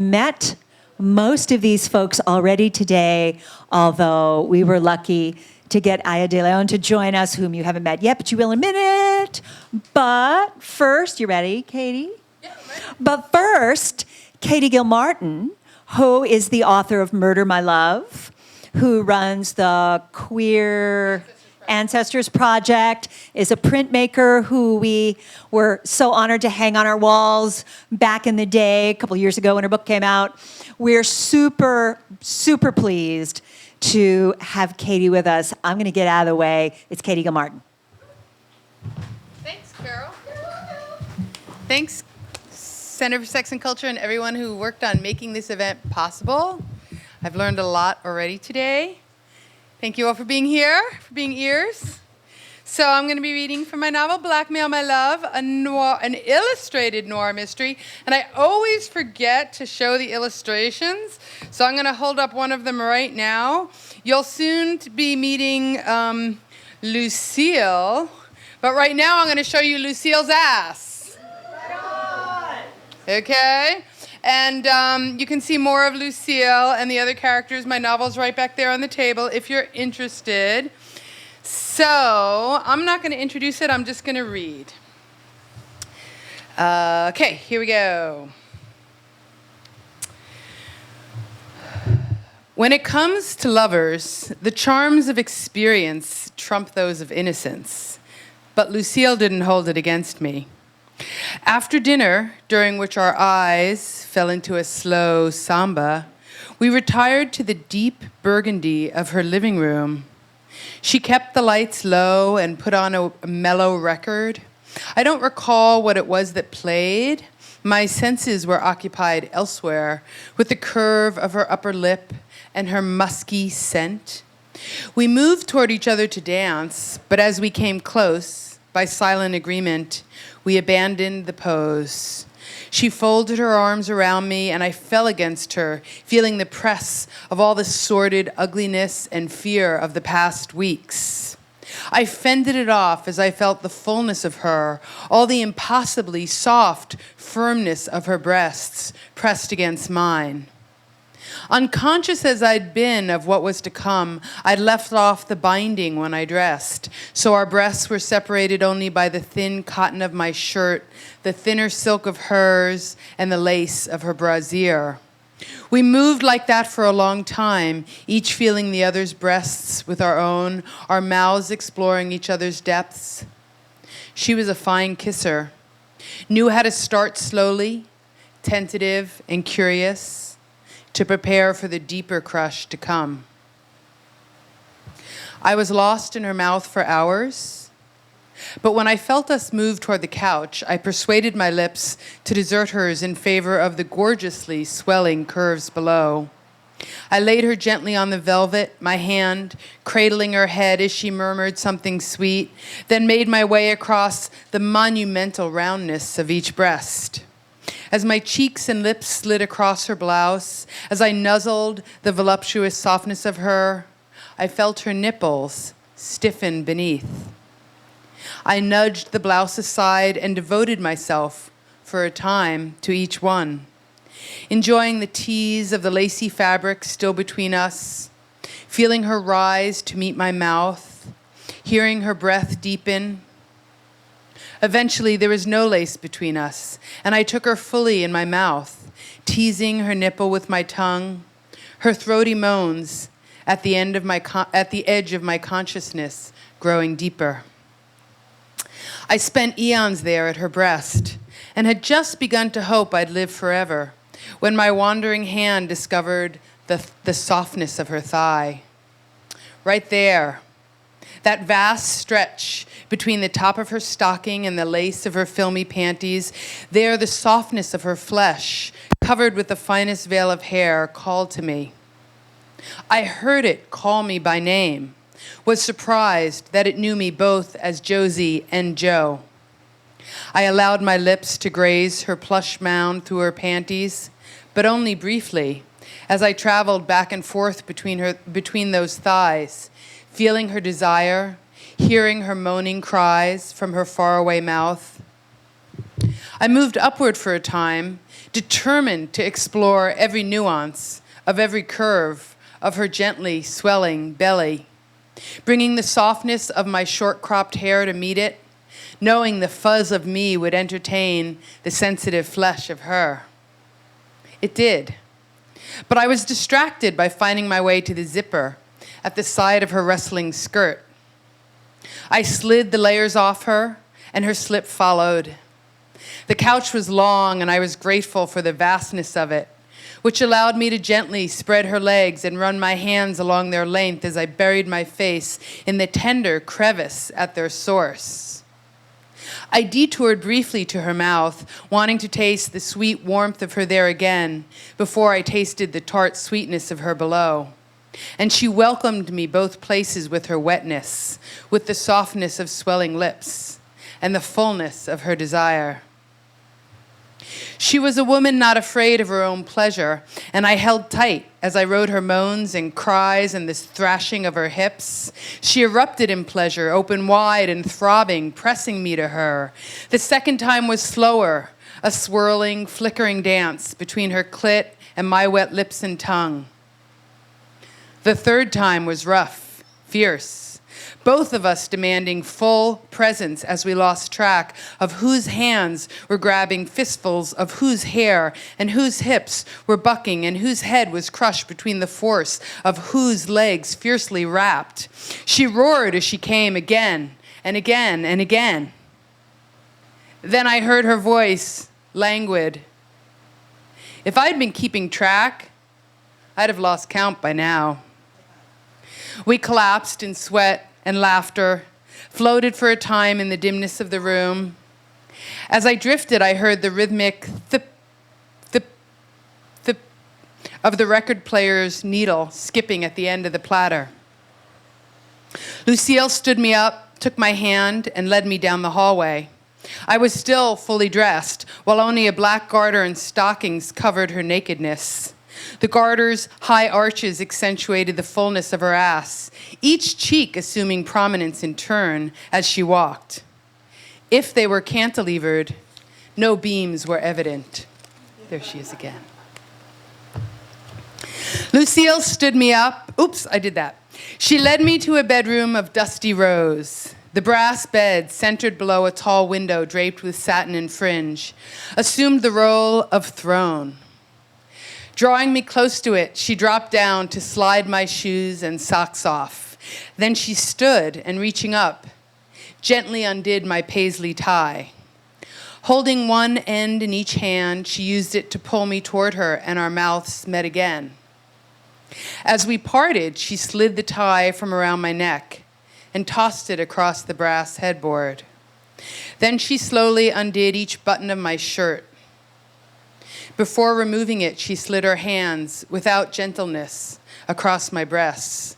met most of these folks already today, although we were lucky to get Aya de Leon to join us, whom you haven't met yet, but you will in a minute. But first, you ready, Katie? Yeah, I'm ready. But first, Katie Gilmartin, who is the author of Murder, My Love, who runs the Queer Ancestors Project, is a printmaker who we were so honored to hang on our walls back in the day, a couple years ago when her book came out. We're super, super pleased to have Katie with us. I'm going to get out of the way. It's Katie Gilmartin. Thanks, Carol. Thanks, Center for Sex and Culture, and everyone who worked on making this event possible. I've learned a lot already today. Thank you all for being here, for being ears. So I'm going to be reading from my novel, Blackmail, My Love, an illustrated noir mystery. And I always forget to show the illustrations, so I'm going to hold up one of them right now. You'll soon be meeting Lucille, but right now I'm going to show you Lucille's ass. Okay? And you can see more of Lucille and the other characters. My novel's right back there on the table if you're interested. So I'm not going to introduce it. I'm just going to read. Okay, here we go. When it comes to lovers, the charms of experience trump those of innocence. But Lucille didn't hold it against me. After dinner, during which our eyes fell into a slow samba, we retired to the deep burgundy of her living room. She kept the lights low and put on a mellow record. I don't recall what it was that played. My senses were occupied elsewhere, with the curve of her upper lip and her musky scent. We moved toward each other to dance, but as we came close, by silent agreement, we abandoned the pose. She folded her arms around me, and I fell against her, feeling the press of all the sordid ugliness and fear of the past weeks. I fended it off as I felt the fullness of her, all the impossibly soft firmness of her breasts pressed against mine. Unconscious as I'd been of what was to come, I'd left off the binding when I dressed, so our breasts were separated only by the thin cotton of my shirt, the thinner silk of hers, and the lace of her brassiere. We moved like that for a long time, each feeling the other's breasts with our own, our mouths exploring each other's depths. She was a fine kisser, knew how to start slowly, tentative and curious, to prepare for the deeper crush to come. I was lost in her mouth for hours, but when I felt us move toward the couch, I persuaded my lips to desert hers in favor of the gorgeously swelling curves below. I laid her gently on the velvet, my hand cradling her head as she murmured something sweet, then made my way across the monumental roundness of each breast. As my cheeks and lips slid across her blouse, as I nuzzled the voluptuous softness of her, I felt her nipples stiffen beneath. I nudged the blouse aside and devoted myself, for a time, to each one, enjoying the tease of the lacy fabric still between us, feeling her rise to meet my mouth, hearing her breath deepen. Eventually, there was no lace between us, and I took her fully in my mouth, teasing her nipple with my tongue, her throaty moans at the edge of my consciousness growing deeper. I spent eons there at her breast, and had just begun to hope I'd live forever, when my wandering hand discovered the softness of her thigh. Right there, that vast stretch between the top of her stocking and the lace of her filmy panties, there the softness of her flesh, covered with the finest veil of hair, called to me. I heard it call me by name, was surprised that it knew me both as Josie and Joe. I allowed my lips to graze her plush mound through her panties, but only briefly, as I traveled back and forth between those thighs, feeling her desire, hearing her moaning cries from her faraway mouth. I moved upward for a time, determined to explore every nuance of every curve of her gently swelling belly, bringing the softness of my short-cropped hair to meet it, knowing the fuzz of me would entertain the sensitive flesh of her. It did. But I was distracted by finding my way to the zipper at the side of her rustling skirt. I slid the layers off her, and her slip followed. The couch was long, and I was grateful for the vastness of it, which allowed me to gently spread her legs and run my hands along their length as I buried my face in the tender crevice at their source. I detoured briefly to her mouth, wanting to taste the sweet warmth of her there again, before I tasted the tart sweetness of her below. And she welcomed me both places with her wetness, with the softness of swelling lips, and the fullness of her desire. She was a woman not afraid of her own pleasure, and I held tight as I rode her moans and cries and this thrashing of her hips. She erupted in pleasure, open wide and throbbing, pressing me to her. The second time was slower, a swirling, flickering dance between her clit and my wet lips and tongue. The third time was rough, fierce, both of us demanding full presence as we lost track of whose hands were grabbing fistfuls of whose hair and whose hips were bucking and whose head was crushed between the force of whose legs fiercely wrapped. She roared as she came again and again and again. Then I heard her voice, languid. If I'd been keeping track, I'd have lost count by now. We collapsed in sweat and laughter, floated for a time in the dimness of the room. As I drifted, I heard the rhythmic thip, thip, thip of the record player's needle skipping at the end of the platter. Lucille stood me up, took my hand, and led me down the hallway. I was still fully dressed, while only a black garter and stockings covered her nakedness. The garter's high arches accentuated the fullness of her ass, each cheek assuming prominence in turn as she walked. If they were cantilevered, no beams were evident. There she is again. Lucille stood me up. Oops, I did that. She led me to a bedroom of dusty rose. The brass bed, centered below a tall window draped with satin and fringe, assumed the role of throne. Drawing me close to it, she dropped down to slide my shoes and socks off. Then she stood and, reaching up, gently undid my paisley tie. Holding one end in each hand, she used it to pull me toward her, and our mouths met again. As we parted, she slid the tie from around my neck and tossed it across the brass headboard. Then she slowly undid each button of my shirt. Before removing it, she slid her hands, without gentleness, across my breasts.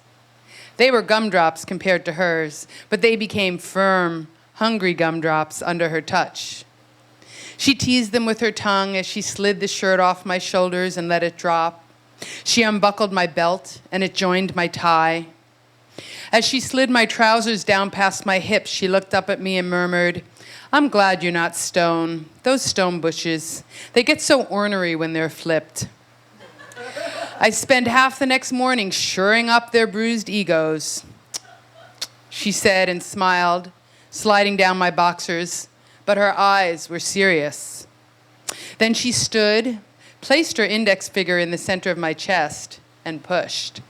They were gumdrops compared to hers, but they became firm, hungry gumdrops under her touch. She teased them with her tongue as she slid the shirt off my shoulders and let it drop. She unbuckled my belt, and it joined my tie. As she slid my trousers down past my hips, she looked up at me and murmured, "I'm glad you're not stone. Those stone bushes, they get so ornery when they're flipped." I spent half the next morning shoring up their bruised egos, she said and smiled, sliding down my boxers, but her eyes were serious. Then she stood, placed her index finger in the center of my chest, and pushed.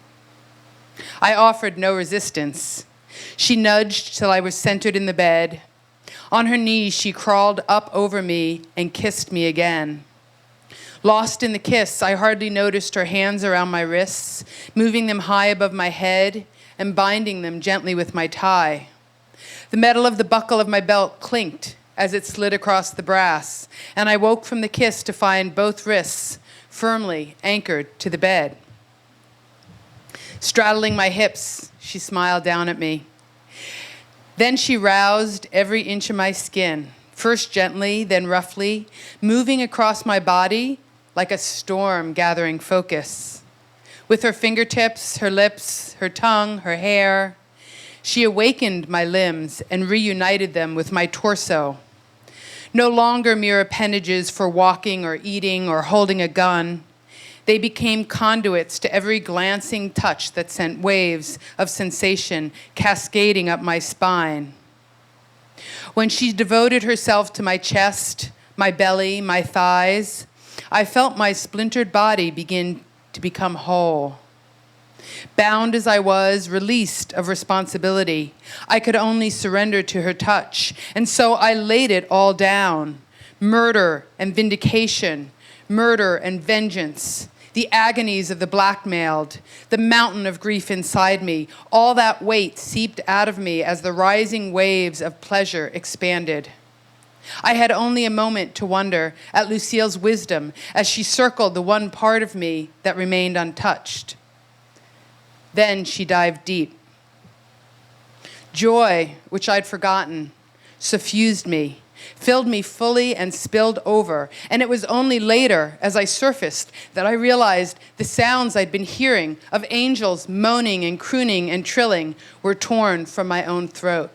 I offered no resistance. She nudged till I was centered in the bed. On her knees, she crawled up over me and kissed me again. Lost in the kiss, I hardly noticed her hands around my wrists, moving them high above my head and binding them gently with my tie. The metal of the buckle of my belt clinked as it slid across the brass, and I woke from the kiss to find both wrists firmly anchored to the bed. Straddling my hips, she smiled down at me. Then she roused every inch of my skin, first gently, then roughly, moving across my body like a storm gathering focus. With her fingertips, her lips, her tongue, her hair, she awakened my limbs and reunited them with my torso. No longer mere appendages for walking or eating or holding a gun. They became conduits to every glancing touch that sent waves of sensation cascading up my spine. When she devoted herself to my chest, my belly, my thighs, I felt my splintered body begin to become whole. Bound as I was, released of responsibility, I could only surrender to her touch, and so I laid it all down. Murder and vindication, murder and vengeance, the agonies of the blackmailed, the mountain of grief inside me, all that weight seeped out of me as the rising waves of pleasure expanded. I had only a moment to wonder at Lucille's wisdom as she circled the one part of me that remained untouched. Then she dived deep. Joy, which I'd forgotten, suffused me, filled me fully and spilled over. And it was only later, as I surfaced, that I realized the sounds I'd been hearing of angels moaning and crooning and trilling were torn from my own throat.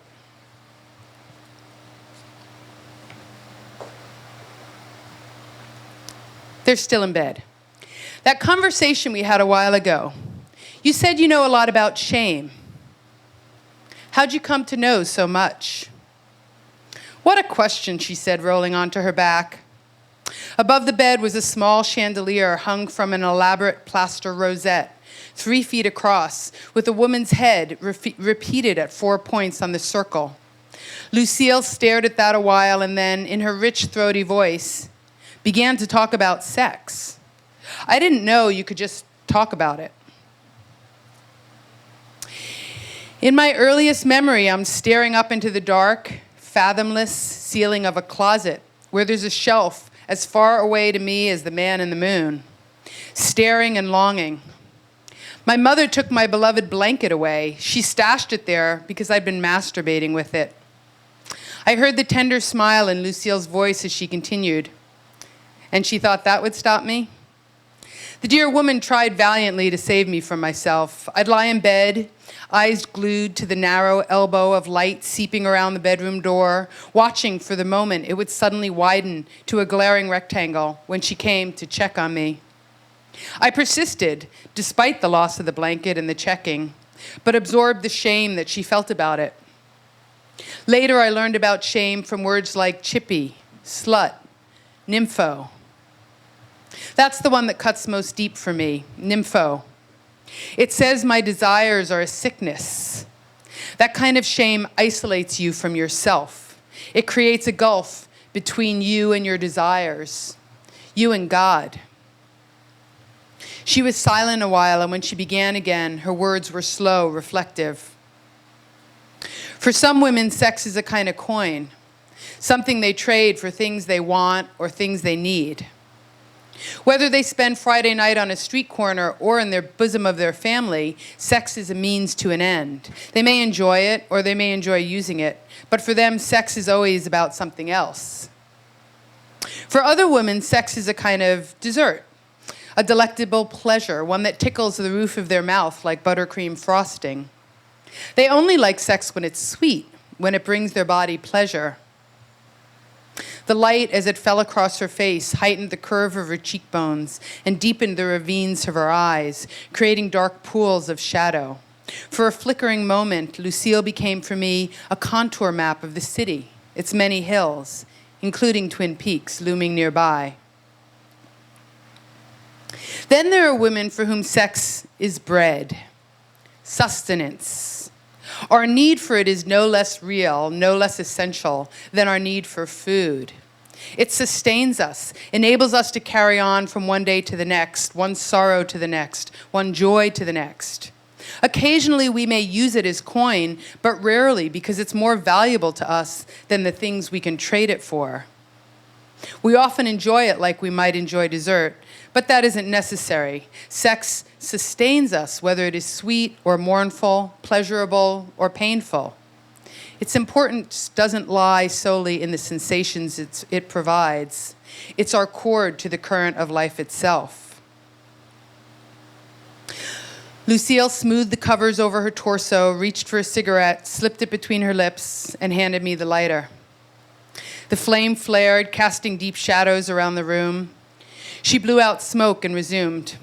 They're still in bed. That conversation we had a while ago, you said you know a lot about shame. How'd you come to know so much? What a question, she said, rolling onto her back. Above the bed was a small chandelier hung from an elaborate plaster rosette, 3 feet across, with a woman's head repeated at 4 points on the circle. Lucille stared at that a while and then, in her rich, throaty voice, began to talk about sex. I didn't know you could just talk about it. In my earliest memory, I'm staring up into the dark, fathomless ceiling of a closet where there's a shelf as far away to me as the man in the moon, staring and longing. My mother took my beloved blanket away. She stashed it there because I'd been masturbating with it. I heard the tender smile in Lucille's voice as she continued. And she thought that would stop me? The dear woman tried valiantly to save me from myself. I'd lie in bed, eyes glued to the narrow elbow of light seeping around the bedroom door, watching for the moment it would suddenly widen to a glaring rectangle when she came to check on me. I persisted, despite the loss of the blanket and the checking, but absorbed the shame that she felt about it. Later, I learned about shame from words like chippy, slut, nympho. That's the one that cuts most deep for me, nympho. It says my desires are a sickness. That kind of shame isolates you from yourself. It creates a gulf between you and your desires, you and God. She was silent a while, and when she began again, her words were slow, reflective. For some women, sex is a kind of coin, something they trade for things they want or things they need. Whether they spend Friday night on a street corner or in their bosom of their family, sex is a means to an end. They may enjoy it or they may enjoy using it, but for them, sex is always about something else. For other women, sex is a kind of dessert, a delectable pleasure, one that tickles the roof of their mouth like buttercream frosting. They only like sex when it's sweet, when it brings their body pleasure. The light, as it fell across her face, heightened the curve of her cheekbones and deepened the ravines of her eyes, creating dark pools of shadow. For a flickering moment, Lucille became for me a contour map of the city, its many hills, including Twin Peaks looming nearby. Then there are women for whom sex is bread, sustenance. Our need for it is no less real, no less essential than our need for food. It sustains us, enables us to carry on from one day to the next, one sorrow to the next, one joy to the next. Occasionally we may use it as coin, but rarely because it's more valuable to us than the things we can trade it for. We often enjoy it like we might enjoy dessert, but that isn't necessary. Sex sustains us, whether it is sweet or mournful, pleasurable or painful. Its importance doesn't lie solely in the sensations it provides. It's our cord to the current of life itself. Lucille smoothed the covers over her torso, reached for a cigarette, slipped it between her lips, and handed me the lighter. The flame flared, casting deep shadows around the room. She blew out smoke and resumed.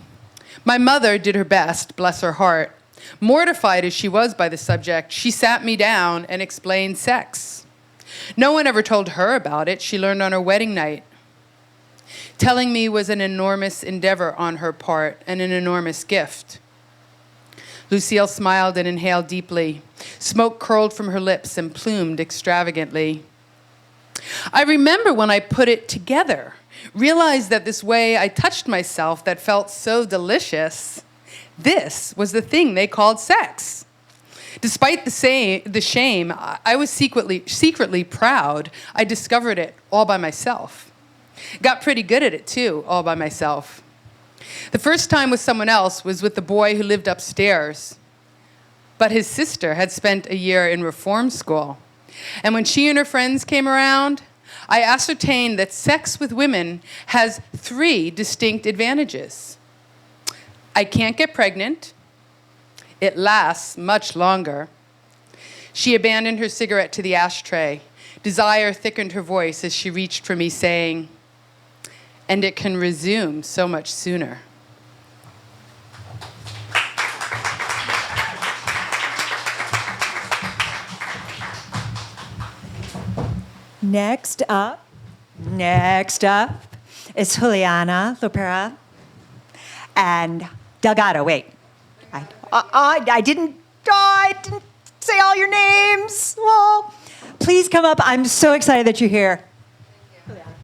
My mother did her best, bless her heart. Mortified as she was by the subject, she sat me down and explained sex. No one ever told her about it. She learned on her wedding night. Telling me was an enormous endeavor on her part and an enormous gift. Lucille smiled and inhaled deeply. Smoke curled from her lips and plumed extravagantly. I remember when I put it together, realized that this way I touched myself that felt so delicious, this was the thing they called sex. Despite the shame, I was secretly proud I discovered it all by myself. Got pretty good at it too, all by myself. The first time with someone else was with the boy who lived upstairs. But his sister had spent a year in reform school. And when she and her friends came around, I ascertained that sex with women has 3 distinct advantages. I can't get pregnant. It lasts much longer. She abandoned her cigarette to the ashtray. Desire thickened her voice as she reached for me, saying, and it can resume so much sooner. Next up is Juliana Lopera and Delgado. Wait, I didn't say all your names. Well, please come up. I'm so excited that you're here.